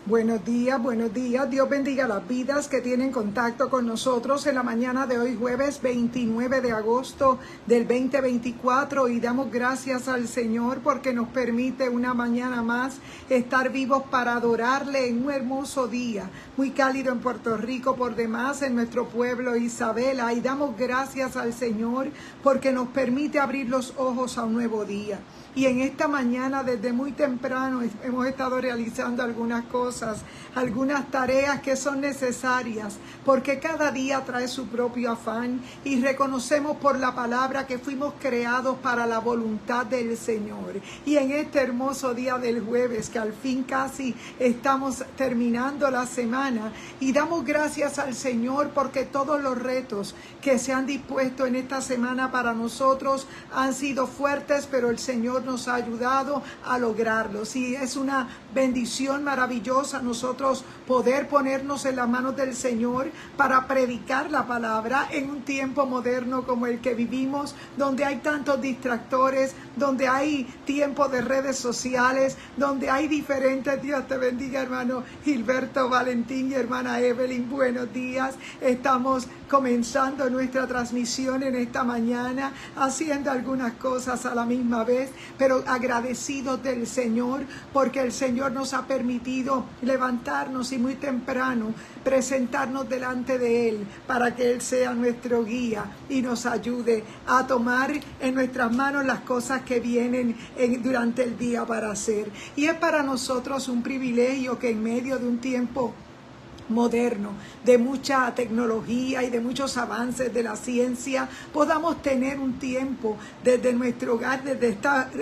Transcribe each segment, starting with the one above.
Buenos días, buenos días. Dios bendiga las vidas que tienen contacto con nosotros en la mañana de hoy, jueves 29 de agosto del 2024. Y damos gracias al Señor porque nos permite una mañana más estar vivos para adorarle en un hermoso día, muy cálido en Puerto Rico, por demás en nuestro pueblo Isabela. Y damos gracias al Señor porque nos permite abrir los ojos a un nuevo día. Y en esta mañana, desde muy temprano, hemos estado realizando algunas cosas, algunas tareas que son necesarias, porque cada día trae su propio afán y reconocemos por la palabra que fuimos creados para la voluntad del Señor. Y en este hermoso día del jueves, que al fin casi estamos terminando la semana, y damos gracias al Señor porque todos los retos que se han dispuesto en esta semana para nosotros han sido fuertes, pero el Señor nos ha ayudado a lograrlos. Y es una bendición maravillosa nosotros poder ponernos en las manos del Señor para predicar la palabra en un tiempo moderno como el que vivimos, donde hay tantos distractores, donde hay tiempo de redes sociales, donde hay diferentes. Dios te bendiga, hermano Gilberto Valentín y hermana Evelyn, buenos días. Estamos comenzando nuestra transmisión en esta mañana, haciendo algunas cosas a la misma vez, pero agradecidos del Señor, porque el Señor nos ha permitido levantarnos y muy temprano presentarnos delante de Él, para que Él sea nuestro guía y nos ayude a tomar en nuestras manos las cosas que vienen durante el día para hacer. Y es para nosotros un privilegio que en medio de un tiempo moderno, de mucha tecnología y de muchos avances de la ciencia, podamos tener un tiempo desde nuestro hogar, desde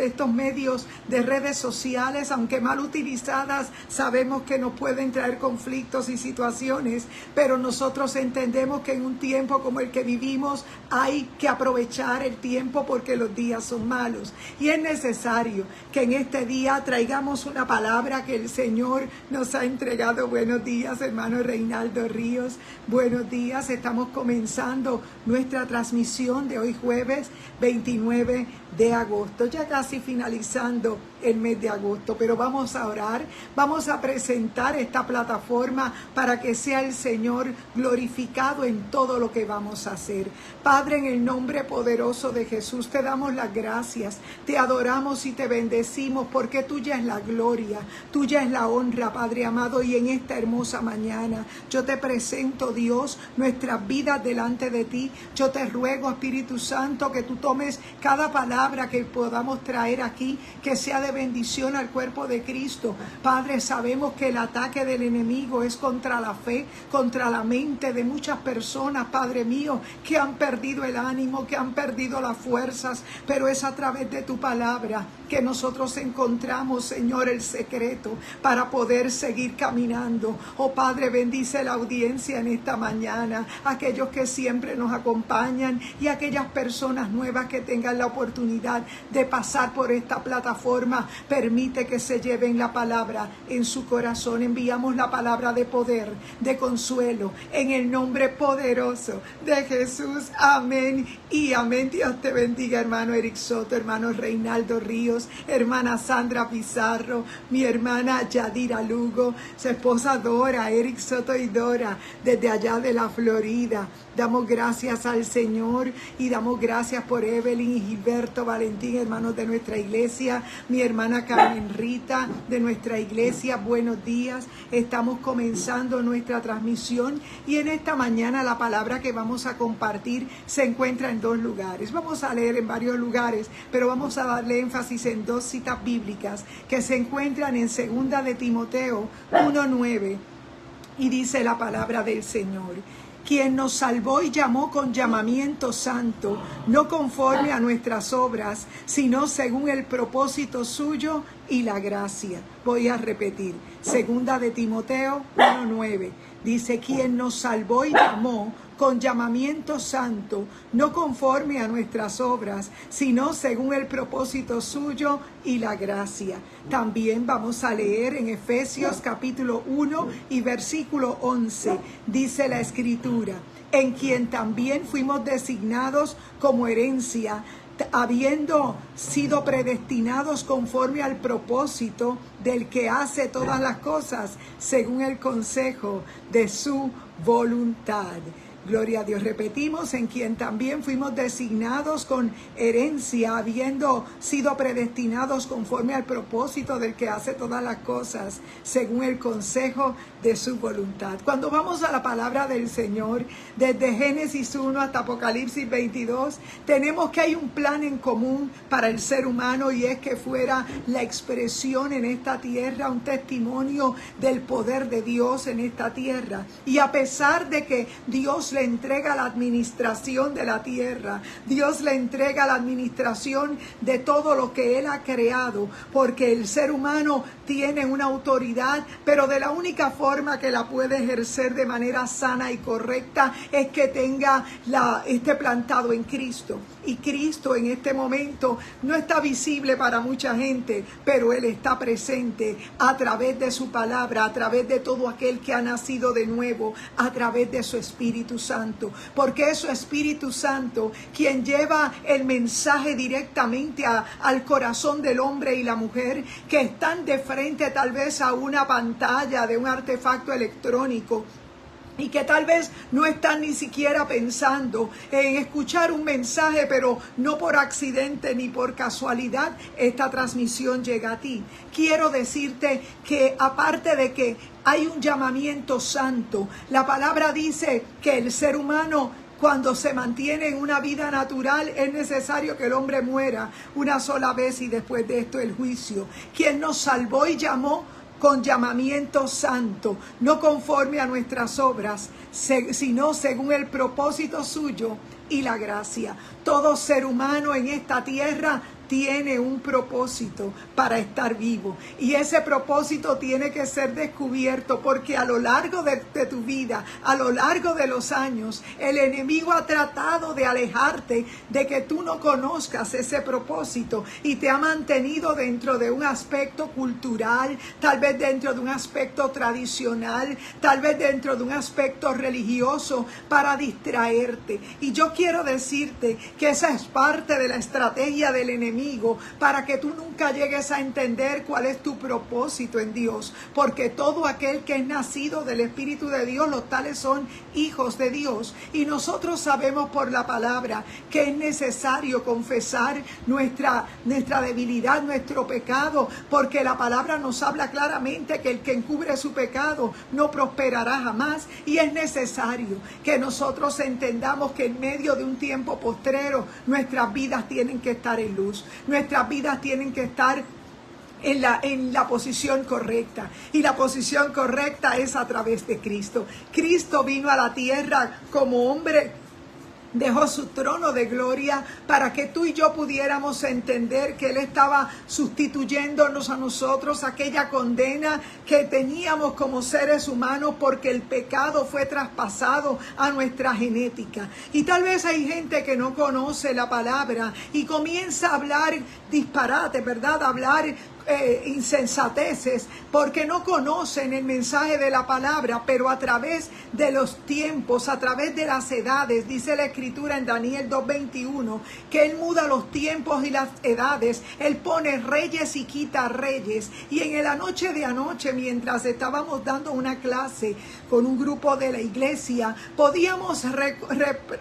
estos medios de redes sociales, aunque mal utilizadas, sabemos que nos pueden traer conflictos y situaciones, pero nosotros entendemos que en un tiempo como el que vivimos hay que aprovechar el tiempo porque los días son malos, y es necesario que en este día traigamos una palabra que el Señor nos ha entregado. Buenos días, hermano Reinaldo Ríos, buenos días. Estamos comenzando nuestra transmisión de hoy jueves 29 de agosto, ya casi finalizando el mes de agosto, pero vamos a orar, vamos a presentar esta plataforma para que sea el Señor glorificado en todo lo que vamos a hacer. Padre, en el nombre poderoso de Jesús, te damos las gracias, te adoramos y te bendecimos, porque tuya es la gloria, tuya es la honra, Padre amado. Y en esta hermosa mañana yo te presento, Dios, nuestras vidas delante de ti. Yo te ruego, Espíritu Santo, que tú tomes cada palabra que podamos traer aquí, que sea de bendición al cuerpo de Cristo. Padre, sabemos que el ataque del enemigo es contra la fe, contra la mente de muchas personas, Padre mío, que han perdido el ánimo, que han perdido las fuerzas, pero es a través de tu palabra que nosotros encontramos, Señor, el secreto para poder seguir caminando. Oh Padre, bendice la audiencia en esta mañana, aquellos que siempre nos acompañan y aquellas personas nuevas que tengan la oportunidad de pasar por esta plataforma. Permite que se lleven la palabra en su corazón. Enviamos la palabra de poder, de consuelo, en el nombre poderoso de Jesús. Amén y amén. Dios te bendiga, hermano Eric Soto, hermano Reinaldo Ríos, hermana Sandra Pizarro, mi hermana Yadira Lugo, su esposa Dora, Eric Soto y Dora, desde allá de la Florida. Damos gracias al Señor y damos gracias por Evelyn y Gilberto Valentín, hermanos de nuestra iglesia, mi hermana Carmen Rita de nuestra iglesia. Buenos días. Estamos comenzando nuestra transmisión y en esta mañana la palabra que vamos a compartir se encuentra en dos lugares. Vamos a leer en varios lugares, pero vamos a darle énfasis en dos citas bíblicas que se encuentran en 2 de Timoteo 1:9, y dice la palabra del Señor: quien nos salvó y llamó con llamamiento santo, no conforme a nuestras obras, sino según el propósito suyo y la gracia. Voy a repetir, 2 de Timoteo 1:9, dice: quien nos salvó y llamó con llamamiento santo, no conforme a nuestras obras, sino según el propósito suyo y la gracia. También vamos a leer en Efesios capítulo 1 y versículo 11. Dice la Escritura: en quien también fuimos designados como herencia habiendo sido predestinados conforme al propósito del que hace todas las cosas según el consejo de su voluntad. Gloria a Dios. Repetimos, en quien también fuimos designados con herencia, habiendo sido predestinados conforme al propósito del que hace todas las cosas, según el consejo de su voluntad. Cuando vamos a la palabra del Señor, desde Génesis 1 hasta Apocalipsis 22, tenemos que hay un plan en común para el ser humano, y es que fuera la expresión en esta tierra, un testimonio del poder de Dios en esta tierra. Y a pesar de que Dios le entrega la administración de la tierra, Dios le entrega la administración de todo lo que Él ha creado, porque el ser humano tiene una autoridad, pero de la única forma que la puede ejercer de manera sana y correcta es que esté plantado en Cristo. Y Cristo en este momento no está visible para mucha gente, pero Él está presente a través de su palabra, a través de todo aquel que ha nacido de nuevo, a través de su Espíritu Santo, porque es su Espíritu Santo quien lleva el mensaje directamente al corazón del hombre y la mujer que están de frente tal vez a una pantalla de un artefacto electrónico, y que tal vez no están ni siquiera pensando en escuchar un mensaje, pero no por accidente ni por casualidad esta transmisión llega a ti. Quiero decirte que aparte de que hay un llamamiento santo, la palabra dice que el ser humano, cuando se mantiene en una vida natural, es necesario que el hombre muera una sola vez y después de esto el juicio. Quien nos salvó y llamó con llamamiento santo, no conforme a nuestras obras, sino según el propósito suyo y la gracia. Todo ser humano en esta tierra tiene un propósito para estar vivo, y ese propósito tiene que ser descubierto, porque a lo largo de tu vida, a lo largo de los años, el enemigo ha tratado de alejarte de que tú no conozcas ese propósito, y te ha mantenido dentro de un aspecto cultural, tal vez dentro de un aspecto tradicional, tal vez dentro de un aspecto religioso, para distraerte. Y yo quiero decirte que esa es parte de la estrategia del enemigo, para que tú nunca llegues a entender cuál es tu propósito en Dios, porque todo aquel que es nacido del Espíritu de Dios, los tales son hijos de Dios. Y nosotros sabemos por la palabra que es necesario confesar nuestra debilidad, nuestro pecado, porque la palabra nos habla claramente que el que encubre su pecado no prosperará jamás, y es necesario que nosotros entendamos que en medio de un tiempo postrero nuestras vidas tienen que estar en luz. Nuestras vidas tienen que estar en la posición correcta, y la posición correcta es a través de Cristo. Cristo vino a la tierra como hombre, dejó su trono de gloria para que tú y yo pudiéramos entender que Él estaba sustituyéndonos a nosotros aquella condena que teníamos como seres humanos, porque el pecado fue traspasado a nuestra genética. Y tal vez hay gente que no conoce la palabra y comienza a hablar disparate, ¿verdad? A hablar insensateces, porque no conocen el mensaje de la palabra. Pero a través de los tiempos, a través de las edades, dice la Escritura en Daniel 2:21, que Él muda los tiempos y las edades. Él pone reyes y quita reyes. Y en la noche de anoche, mientras estábamos dando una clase con un grupo de la iglesia, podíamos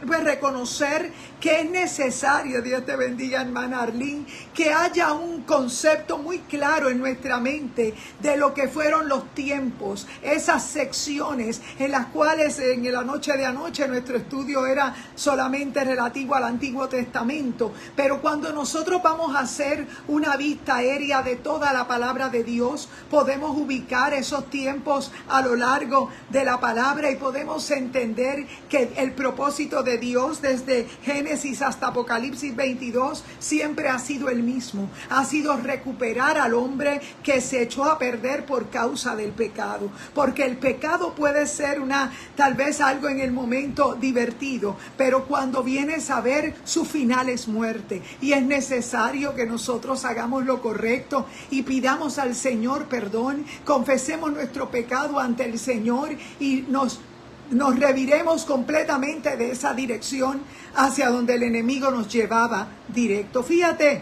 reconocer que es necesario, Dios te bendiga hermana Arlene, que haya un concepto muy claro en nuestra mente de lo que fueron los tiempos, esas secciones en las cuales en la noche de anoche nuestro estudio era solamente relativo al Antiguo Testamento, pero cuando nosotros vamos a hacer una vista aérea de toda la palabra de Dios, podemos ubicar esos tiempos a lo largo de la palabra y podemos entender que el propósito de Dios desde Génesis hasta Apocalipsis 22 siempre ha sido el mismo, ha sido recuperar al hombre que se echó a perder por causa del pecado, porque el pecado puede ser tal vez algo en el momento divertido, pero cuando vienes a ver, su final es muerte, y es necesario que nosotros hagamos lo correcto y pidamos al Señor perdón, confesemos nuestro pecado ante el Señor y nos nos reviremos completamente de esa dirección hacia donde el enemigo nos llevaba directo. Fíjate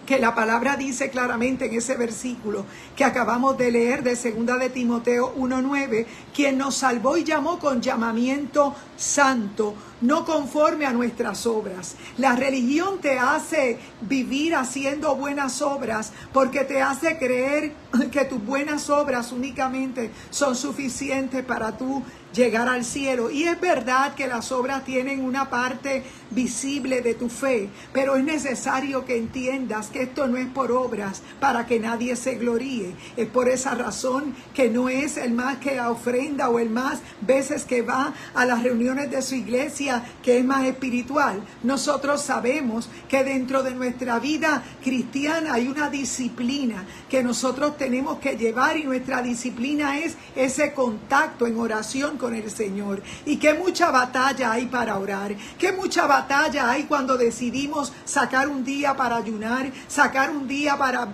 que la palabra dice claramente en ese versículo que acabamos de leer de 2 de Timoteo 1:9, quien nos salvó y llamó con llamamiento santo, no conforme a nuestras obras. La religión te hace vivir haciendo buenas obras porque te hace creer que tus buenas obras únicamente son suficientes para tú llegar al cielo. Y es verdad que las obras tienen una parte visible de tu fe, pero es necesario que entiendas que esto no es por obras para que nadie se gloríe. Es por esa razón que no es el más que ofrenda o el más veces que va a las reuniones de su iglesia que es más espiritual. Nosotros sabemos que dentro de nuestra vida cristiana hay una disciplina que nosotros tenemos que llevar, y nuestra disciplina es ese contacto en oración con el Señor. Y que mucha batalla hay para orar, que mucha batalla hay cuando decidimos sacar un día para ayunar, sacar un día para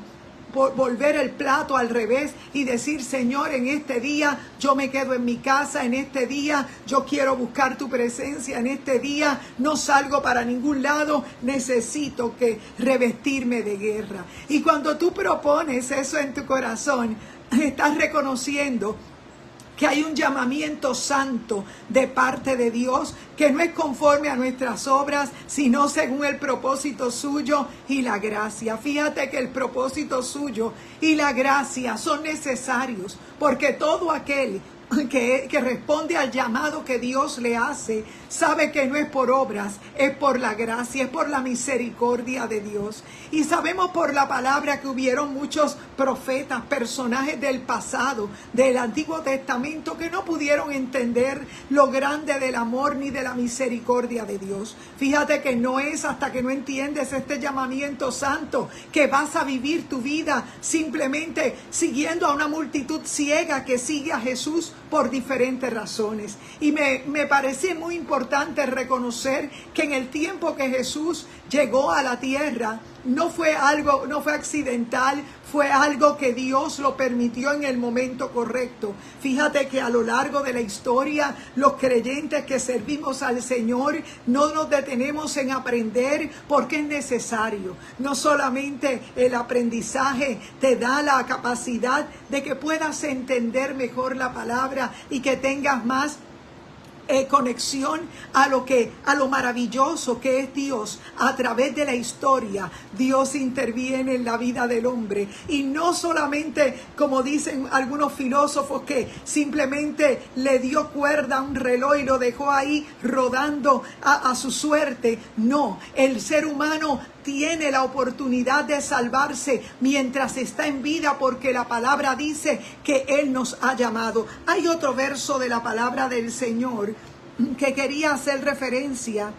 volver el plato al revés y decir: Señor, en este día yo me quedo en mi casa, en este día yo quiero buscar tu presencia, en este día no salgo para ningún lado, necesito que revestirme de guerra. Y cuando tú propones eso en tu corazón, estás reconociendo que hay un llamamiento santo de parte de Dios que no es conforme a nuestras obras, sino según el propósito suyo y la gracia. Fíjate que el propósito suyo y la gracia son necesarios, porque todo aquel que responde al llamado que Dios le hace, sabe que no es por obras, es por la gracia, es por la misericordia de Dios. Y sabemos por la palabra que hubieron muchos profetas, personajes del pasado, del Antiguo Testamento, que no pudieron entender lo grande del amor ni de la misericordia de Dios. Fíjate que no es hasta que no entiendes este llamamiento santo que vas a vivir tu vida simplemente siguiendo a una multitud ciega que sigue a Jesús por diferentes razones. Y me parece muy importante reconocer que en el tiempo que Jesús llegó a la tierra, no fue accidental, fue algo que Dios lo permitió en el momento correcto. Fíjate que a lo largo de la historia, los creyentes que servimos al Señor no nos detenemos en aprender porque es necesario. No solamente el aprendizaje te da la capacidad de que puedas entender mejor la palabra y que tengas más conexión a lo maravilloso que es Dios. A través de la historia, Dios interviene en la vida del hombre, y no solamente, como dicen algunos filósofos, que simplemente le dio cuerda a un reloj y lo dejó ahí rodando a su suerte. No, el ser humano tiene la oportunidad de salvarse mientras está en vida, porque la palabra dice que Él nos ha llamado. Hay otro verso de la palabra del Señor que quería hacer referencia,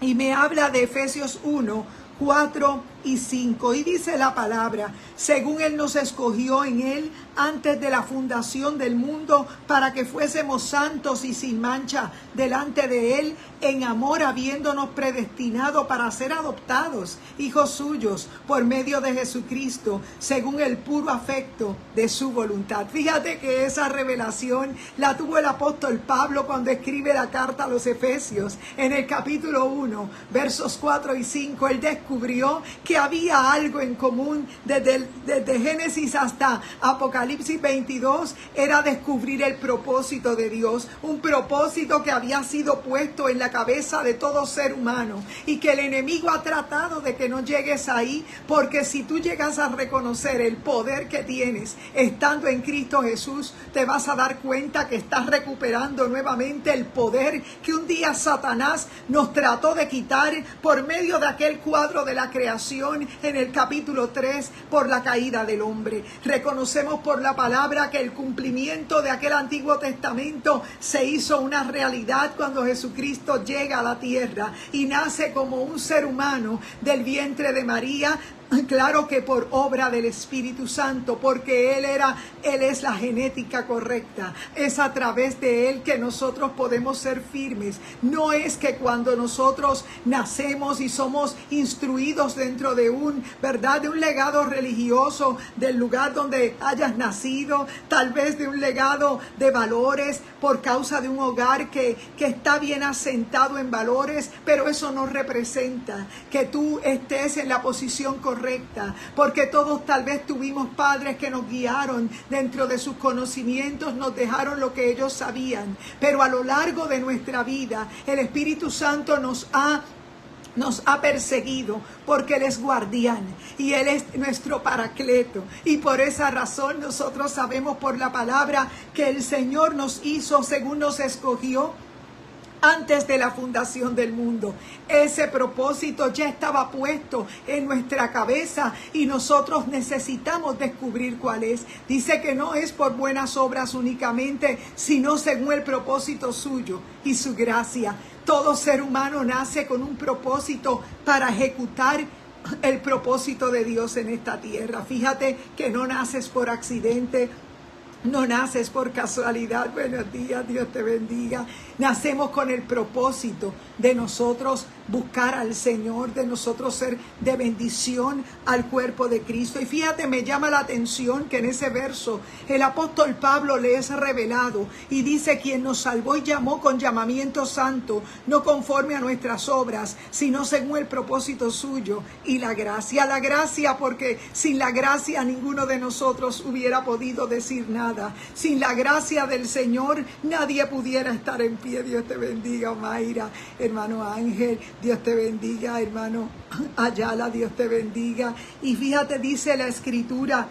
y me habla de Efesios 1:4-5, y dice la palabra: según Él nos escogió en Él antes de la fundación del mundo, para que fuésemos santos y sin mancha delante de Él, en amor, habiéndonos predestinado para ser adoptados hijos suyos por medio de Jesucristo, según el puro afecto de su voluntad. Fíjate que esa revelación la tuvo el apóstol Pablo cuando escribe la carta a los Efesios. En el capítulo 1, versos 4 y 5, él descubrió que había algo en común desde Génesis hasta Apocalipsis 22, era descubrir el propósito de Dios, un propósito que había sido puesto en la cabeza de todo ser humano, y que el enemigo ha tratado de que no llegues ahí, porque si tú llegas a reconocer el poder que tienes estando en Cristo Jesús, te vas a dar cuenta que estás recuperando nuevamente el poder que un día Satanás nos trató de quitar por medio de aquel cuadro de la creación en el capítulo 3, por la caída del hombre. Reconocemos por la palabra que el cumplimiento de aquel Antiguo Testamento se hizo una realidad cuando Jesucristo llega a la tierra y nace como un ser humano del vientre de María, Claro que por obra del Espíritu Santo, porque Él es la genética correcta. Es a través de Él que nosotros podemos ser firmes. No es que cuando nosotros nacemos y somos instruidos dentro de de un legado religioso, del lugar donde hayas nacido, tal vez de un legado de valores, por causa de un hogar que está bien asentado en valores, pero eso no representa que tú estés en la posición correcta, porque todos tal vez tuvimos padres que nos guiaron dentro de sus conocimientos, nos dejaron lo que ellos sabían, pero a lo largo de nuestra vida el Espíritu Santo nos ha perseguido, porque Él es guardián y Él es nuestro paracleto, y por esa razón nosotros sabemos por la palabra que el Señor nos hizo según nos escogió antes de la fundación del mundo. Ese propósito ya estaba puesto en nuestra cabeza y nosotros necesitamos descubrir cuál es. Dice que no es por buenas obras únicamente, sino según el propósito suyo y su gracia. Todo ser humano nace con un propósito para ejecutar el propósito de Dios en esta tierra. Fíjate que no naces por accidente, no naces por casualidad. Buenos días, Dios te bendiga. Nacemos con el propósito de nosotros buscar al Señor, de nosotros ser de bendición al cuerpo de Cristo. Y fíjate, me llama la atención que en ese verso el apóstol Pablo le es revelado y dice: quien nos salvó y llamó con llamamiento santo, no conforme a nuestras obras, sino según el propósito suyo y la gracia. La gracia, porque sin la gracia ninguno de nosotros hubiera podido decir nada. Sin la gracia del Señor nadie pudiera estar en pie. Dios te bendiga, Mayra, hermano Ángel, Dios te bendiga, hermano Ayala, Dios te bendiga. Y fíjate, dice la Escritura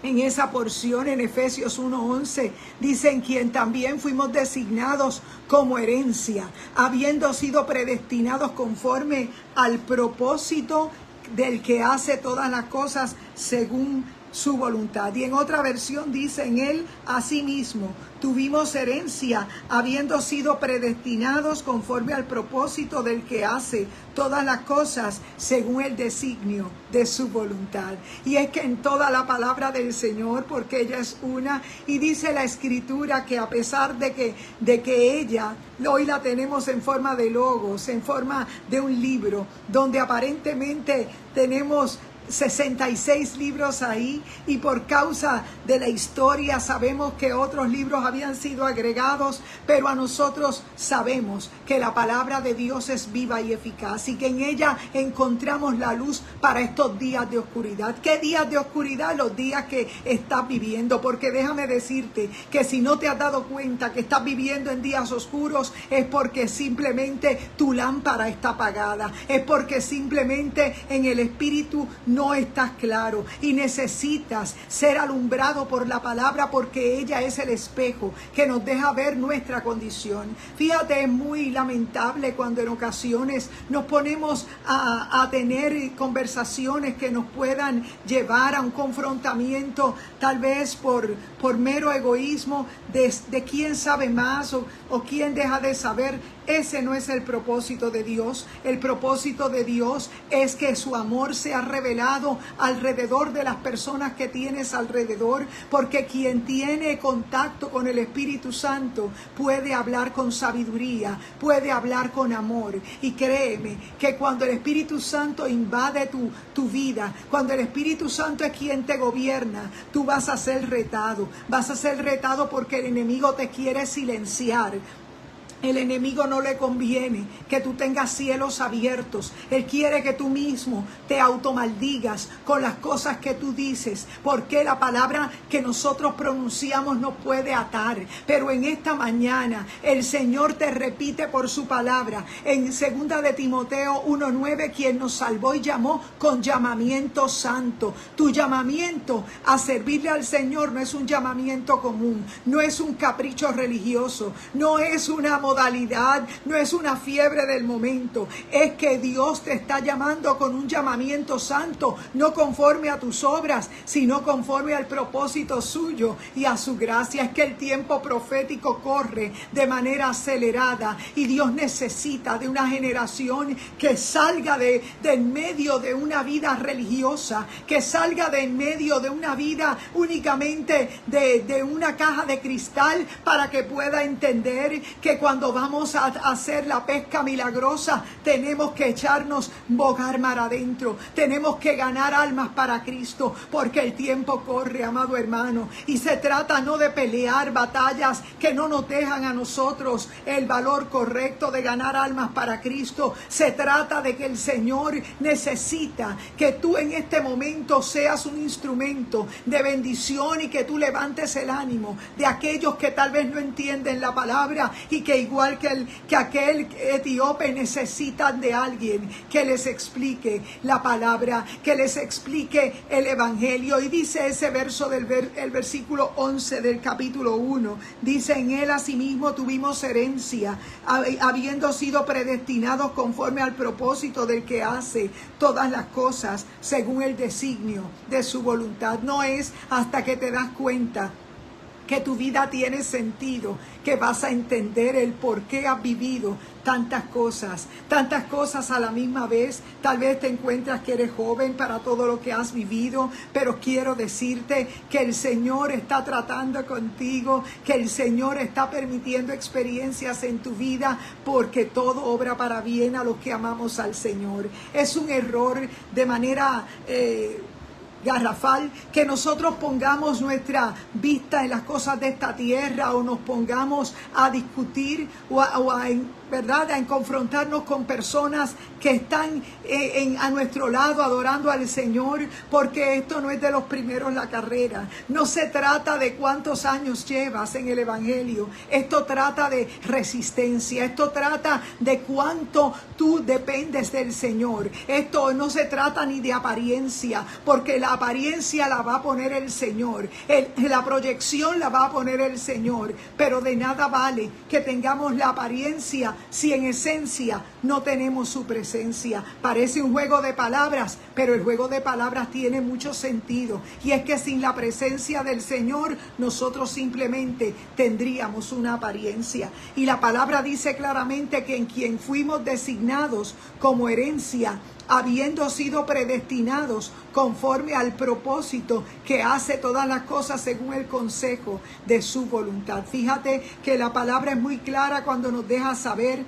en esa porción, en Efesios 1:11, dice: en quien también fuimos designados como herencia, habiendo sido predestinados conforme al propósito del que hace todas las cosas según su voluntad. Y en otra versión dice: en Él asimismo tuvimos herencia, habiendo sido predestinados conforme al propósito del que hace todas las cosas según el designio de su voluntad. Y es que en toda la palabra del Señor, porque ella es una, y dice la Escritura que a pesar de que ella hoy la tenemos en forma de logos, en forma de un libro, donde aparentemente tenemos 66 libros ahí, y por causa de la historia sabemos que otros libros habían sido agregados, pero a nosotros sabemos que la palabra de Dios es viva y eficaz, y que en ella encontramos la luz para estos días de oscuridad. ¿Qué días de oscuridad? Los días que estás viviendo, porque déjame decirte que si no te has dado cuenta que estás viviendo en días oscuros, es porque simplemente tu lámpara está apagada, es porque simplemente en el espíritu no estás claro y necesitas ser alumbrado por la palabra, porque ella es el espejo que nos deja ver nuestra condición. Fíjate, es muy lamentable cuando en ocasiones nos ponemos a tener conversaciones que nos puedan llevar a un confrontamiento, tal vez por mero egoísmo de quién sabe más o quién deja de saber. Ese no es el propósito de Dios. El propósito de Dios es que su amor sea revelado alrededor de las personas que tienes alrededor, porque quien tiene contacto con el Espíritu Santo puede hablar con sabiduría, puede hablar con amor. Y créeme que cuando el Espíritu Santo invade tu vida, cuando el Espíritu Santo es quien te gobierna, tú vas a ser retado. Vas a ser retado porque el enemigo te quiere silenciar. El enemigo no le conviene que tú tengas cielos abiertos. Él quiere que tú mismo te automaldigas con las cosas que tú dices, porque la palabra que nosotros pronunciamos nos puede atar. Pero en esta mañana el Señor te repite por su palabra en 2 de Timoteo 1:9, quien nos salvó y llamó con llamamiento santo. Tu llamamiento a servirle al Señor no es un llamamiento común, no es un capricho religioso, no es una modalidad, no es una fiebre del momento. Es que Dios te está llamando con un llamamiento santo, no conforme a tus obras, sino conforme al propósito suyo y a su gracia. Es que el tiempo profético corre de manera acelerada y Dios necesita de una generación que salga de en medio de una vida religiosa, que salga de en medio de una vida únicamente de una caja de cristal, para que pueda entender que cuando vamos a hacer la pesca milagrosa tenemos que echarnos bogar mar adentro, tenemos que ganar almas para Cristo, porque el tiempo corre, amado hermano, y se trata no de pelear batallas que no nos dejan a nosotros el valor correcto de ganar almas para Cristo. Se trata de que el Señor necesita que tú en este momento seas un instrumento de bendición y que tú levantes el ánimo de aquellos que tal vez no entienden la palabra y que igual que aquel etíope necesitan de alguien que les explique la palabra, que les explique el evangelio. Y dice ese verso el versículo 11 del capítulo 1, dice: en él asimismo tuvimos herencia, habiendo sido predestinados conforme al propósito del que hace todas las cosas según el designio de su voluntad. No es hasta que te das cuenta que tu vida tiene sentido, que vas a entender el por qué has vivido tantas cosas a la misma vez. Tal vez te encuentras que eres joven para todo lo que has vivido, pero quiero decirte que el Señor está tratando contigo, que el Señor está permitiendo experiencias en tu vida, porque todo obra para bien a los que amamos al Señor. Es un error de manera garrafal que nosotros pongamos nuestra vista en las cosas de esta tierra, o nos pongamos a discutir o a confrontarnos con personas que están a nuestro lado adorando al Señor, porque esto no es de los primeros la carrera. No se trata de cuántos años llevas en el evangelio, esto trata de resistencia, esto trata de cuánto tú dependes del Señor. Esto no se trata ni de apariencia, porque la apariencia la va a poner el Señor, la proyección la va a poner el Señor, pero de nada vale que tengamos la apariencia si en esencia no tenemos su presencia. Parece un juego de palabras, pero el juego de palabras tiene mucho sentido, y es que sin la presencia del Señor nosotros simplemente tendríamos una apariencia. Y la palabra dice claramente que en quien fuimos designados como herencia, habiendo sido predestinados conforme al propósito que hace todas las cosas según el consejo de su voluntad. Fíjate que la palabra es muy clara cuando nos deja saber,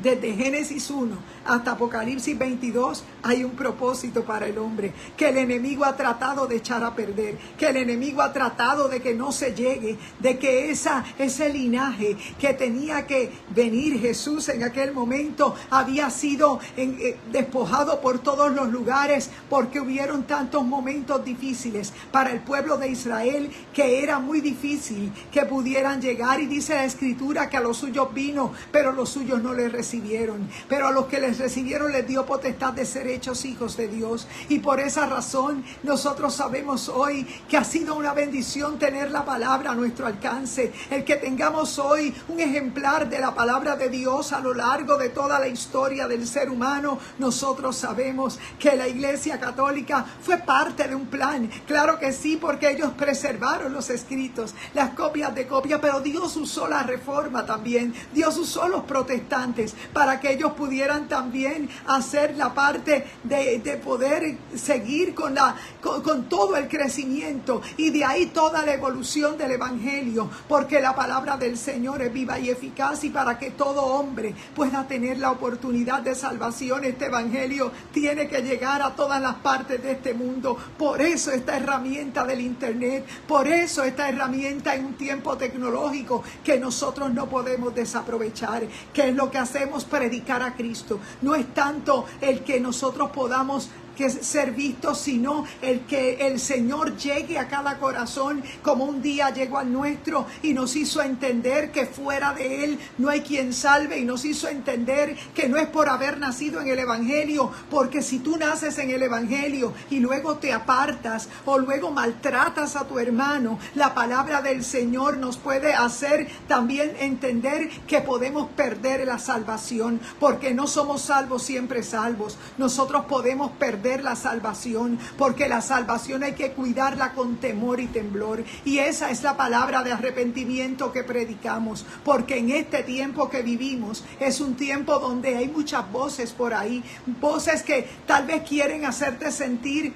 desde Génesis 1 hasta Apocalipsis 22, hay un propósito para el hombre, que el enemigo ha tratado de echar a perder, que el enemigo ha tratado de que no se llegue, de que ese linaje que tenía que venir Jesús en aquel momento había sido despojado por todos los lugares, porque hubieron tantos momentos difíciles para el pueblo de Israel que era muy difícil que pudieran llegar. Y dice la Escritura que a los suyos vino, pero los suyos no les recibieron, pero a los que les recibieron les dio potestad de ser hechos hijos de Dios. Y por esa razón nosotros sabemos hoy que ha sido una bendición tener la palabra a nuestro alcance, el que tengamos hoy un ejemplar de la palabra de Dios a lo largo de toda la historia del ser humano. Nosotros sabemos que la Iglesia Católica fue parte de un plan, claro que sí, porque ellos preservaron los escritos, las copias de copias, pero Dios usó la Reforma también, Dios usó los protestantes para que ellos pudieran también hacer la parte de poder seguir con todo el crecimiento, y de ahí toda la evolución del evangelio, porque la palabra del Señor es viva y eficaz, y para que todo hombre pueda tener la oportunidad de salvación, este evangelio tiene que llegar a todas las partes de este mundo. Por eso esta herramienta del internet, por eso esta herramienta en un tiempo tecnológico que nosotros no podemos desaprovechar. ¿Qué es lo que hacemos? Predicar a Cristo. No es tanto el que nosotros podamos que ser visto, sino el que el Señor llegue a cada corazón como un día llegó al nuestro y nos hizo entender que fuera de Él no hay quien salve, y nos hizo entender que no es por haber nacido en el Evangelio, porque si tú naces en el Evangelio y luego te apartas o luego maltratas a tu hermano, la palabra del Señor nos puede hacer también entender que podemos perder la salvación, porque no somos salvos siempre salvos. Nosotros podemos perder la salvación, porque la salvación hay que cuidarla con temor y temblor, y esa es la palabra de arrepentimiento que predicamos, porque en este tiempo que vivimos es un tiempo donde hay muchas voces por ahí, voces que tal vez quieren hacerte sentir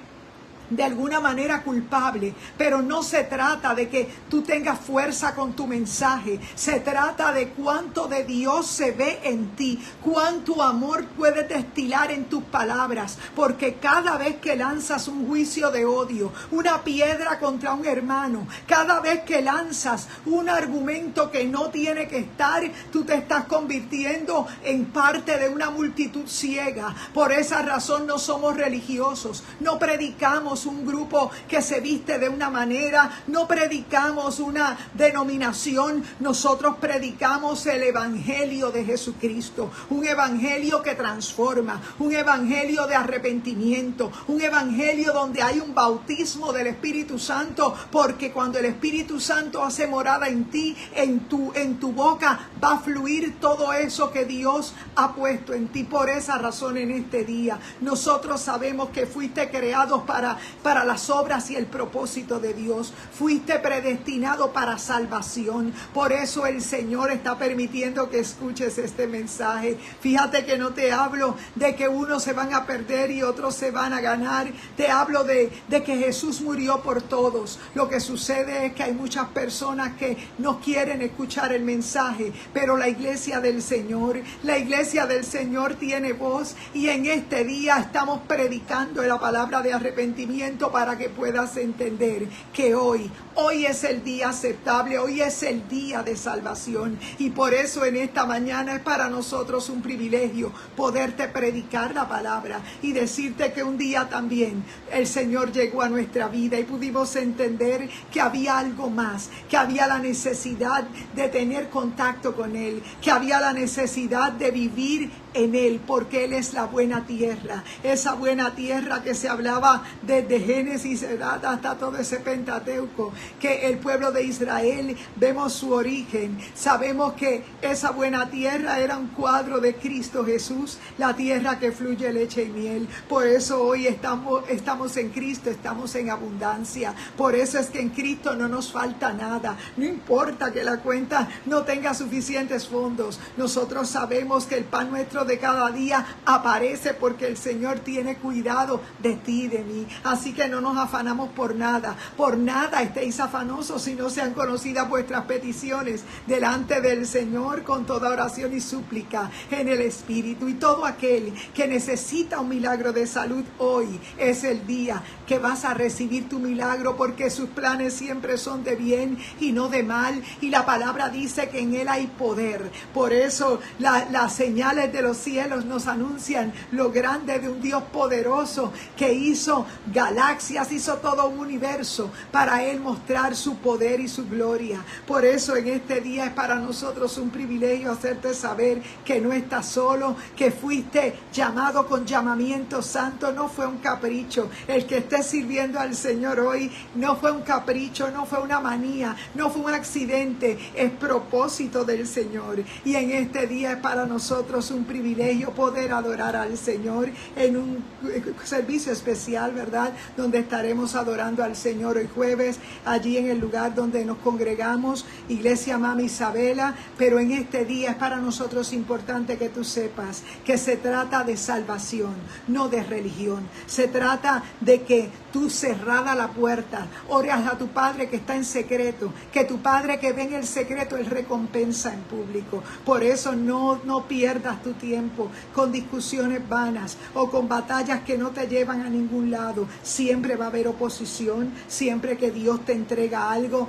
de alguna manera culpable, pero no se trata de que tú tengas fuerza con tu mensaje, se trata de cuánto de Dios se ve en ti, cuánto amor puedes destilar en tus palabras, porque cada vez que lanzas un juicio de odio, una piedra contra un hermano, cada vez que lanzas un argumento que no tiene que estar, tú te estás convirtiendo en parte de una multitud ciega. Por esa razón no somos religiosos, no predicamos un grupo que se viste de una manera, no predicamos una denominación, nosotros predicamos el Evangelio de Jesucristo, un Evangelio que transforma, un Evangelio de arrepentimiento, un Evangelio donde hay un bautismo del Espíritu Santo, porque cuando el Espíritu Santo hace morada en ti, en tu boca va a fluir todo eso que Dios ha puesto en ti. Por esa razón en este día nosotros sabemos que fuiste creados para las obras y el propósito de Dios. Fuiste predestinado para salvación. Por eso el Señor está permitiendo que escuches este mensaje. Fíjate que no te hablo de que unos se van a perder y otros se van a ganar. Te hablo de que Jesús murió por todos. Lo que sucede es que hay muchas personas que no quieren escuchar el mensaje, pero la iglesia del Señor tiene voz, y en este día estamos predicando la palabra de arrepentimiento para que puedas entender que hoy es el día aceptable, hoy es el día de salvación, y por eso en esta mañana es para nosotros un privilegio poderte predicar la palabra y decirte que un día también el Señor llegó a nuestra vida y pudimos entender que había algo más, que había la necesidad de tener contacto con Él, que había la necesidad de vivir en Él, porque Él es la buena tierra, esa buena tierra que se hablaba desde Génesis hasta todo ese Pentateuco, que el pueblo de Israel, vemos su origen, sabemos que esa buena tierra era un cuadro de Cristo Jesús, la tierra que fluye leche y miel. Por eso hoy estamos en Cristo, estamos en abundancia, por eso es que en Cristo no nos falta nada, no importa que la cuenta no tenga suficientes fondos, nosotros sabemos que el pan nuestro de cada día aparece, porque el Señor tiene cuidado de ti y de mí. Así que no nos afanamos por nada estéis afanosos, si no sean conocidas vuestras peticiones delante del Señor con toda oración y súplica en el Espíritu. Y todo aquel que necesita un milagro de salud, hoy es el día que vas a recibir tu milagro, porque sus planes siempre son de bien y no de mal, y la palabra dice que en Él hay poder. Por eso las señales de los cielos nos anuncian lo grande de un Dios poderoso que hizo galaxias, hizo todo un universo para Él mostrar su poder y su gloria. Por eso en este día es para nosotros un privilegio hacerte saber que no estás solo, que fuiste llamado con llamamiento santo, no fue un capricho. El que esté sirviendo al Señor hoy no fue un capricho, no fue una manía, no fue un accidente, es propósito del Señor. Y en este día es para nosotros un privilegio poder adorar al Señor en un servicio especial, ¿verdad? Donde estaremos adorando al Señor hoy jueves, allí en el lugar donde nos congregamos, Iglesia Mama Isabela. Pero en este día es para nosotros importante que tú sepas que se trata de salvación, no de religión. Se trata de que tú, cerrada la puerta, oras a tu Padre que está en secreto, que tu Padre que ve en el secreto, Él recompensa en público. Por eso no pierdas tu tiempo con discusiones vanas o con batallas que no te llevan a ningún lado. Siempre va a haber oposición, siempre que Dios te entrega algo,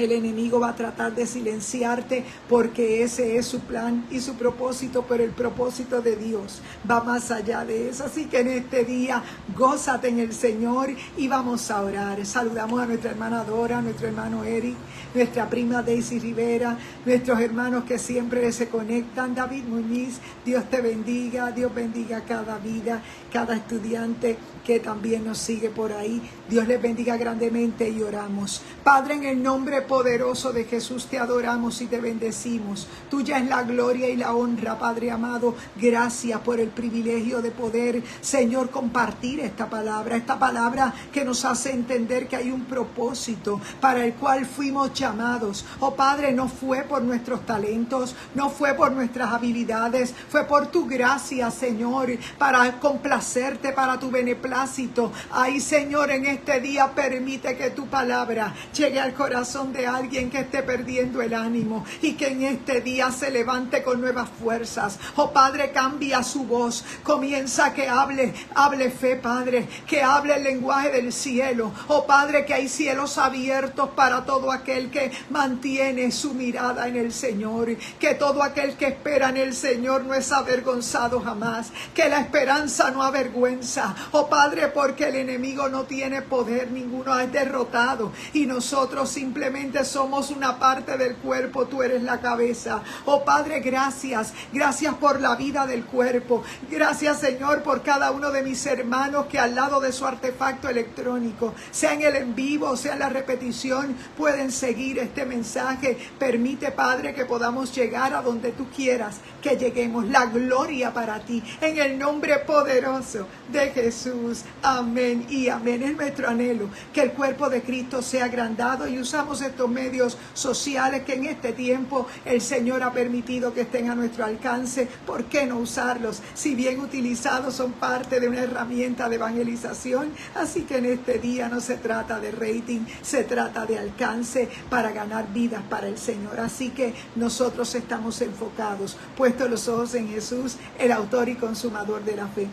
El enemigo va a tratar de silenciarte porque ese es su plan y su propósito, pero el propósito de Dios va más allá de eso. Así que en este día, gózate en el Señor y vamos a orar. Saludamos a nuestra hermana Dora, a nuestro hermano Eric, nuestra prima Daisy Rivera, nuestros hermanos que siempre se conectan. David Muñiz, Dios te bendiga, Dios bendiga cada vida, cada estudiante que también nos sigue por ahí. Dios les bendiga grandemente y oramos. Padre, en el nombre poderoso de Jesús te adoramos y te bendecimos. Tuya es la gloria y la honra, Padre amado. Gracias por el privilegio de poder, Señor, compartir esta palabra que nos hace entender que hay un propósito para el cual fuimos llamados. Oh Padre, no fue por nuestros talentos, no fue por nuestras habilidades, fue por tu gracia, Señor, para complacerte, para tu beneplácito. Ay, Señor, en este día permite que tu palabra llegue al corazón de alguien que esté perdiendo el ánimo y que en este día se levante con nuevas fuerzas. Oh Padre, cambia su voz, comienza que hable fe, Padre, que hable el lenguaje del cielo. Oh Padre, que hay cielos abiertos para todo aquel que mantiene su mirada en el Señor, que todo aquel que espera en el Señor no es avergonzado jamás, que la esperanza no avergüenza. Oh Padre, porque el enemigo no tiene poder ninguno, es derrotado y nosotros simplemente somos una parte del cuerpo, tú eres la cabeza. Oh Padre, gracias por la vida del cuerpo. Gracias, Señor, por cada uno de mis hermanos que al lado de su artefacto electrónico, sea en el en vivo, sea en la repetición, pueden seguir este mensaje. Permite, Padre, que podamos llegar a donde tú quieras que lleguemos. La gloria para ti, en el nombre poderoso de Jesús. Amén y amén. Es nuestro anhelo que el cuerpo de Cristo sea agrandado y usamos estos medios sociales que en este tiempo el Señor ha permitido que estén a nuestro alcance. ¿Por qué no usarlos? Si bien utilizados son parte de una herramienta de evangelización. Así que en este día no se trata de rating, se trata de alcance para ganar vidas para el Señor. Así que nosotros estamos enfocados, puestos los ojos en Jesús, el autor y consumador de la fe.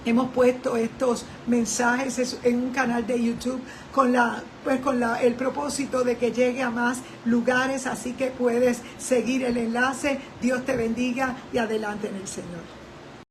Hemos puesto estos mensajes en un canal de YouTube con el propósito de que llegue a más lugares, así que puedes seguir el enlace. Dios te bendiga y adelante en el Señor.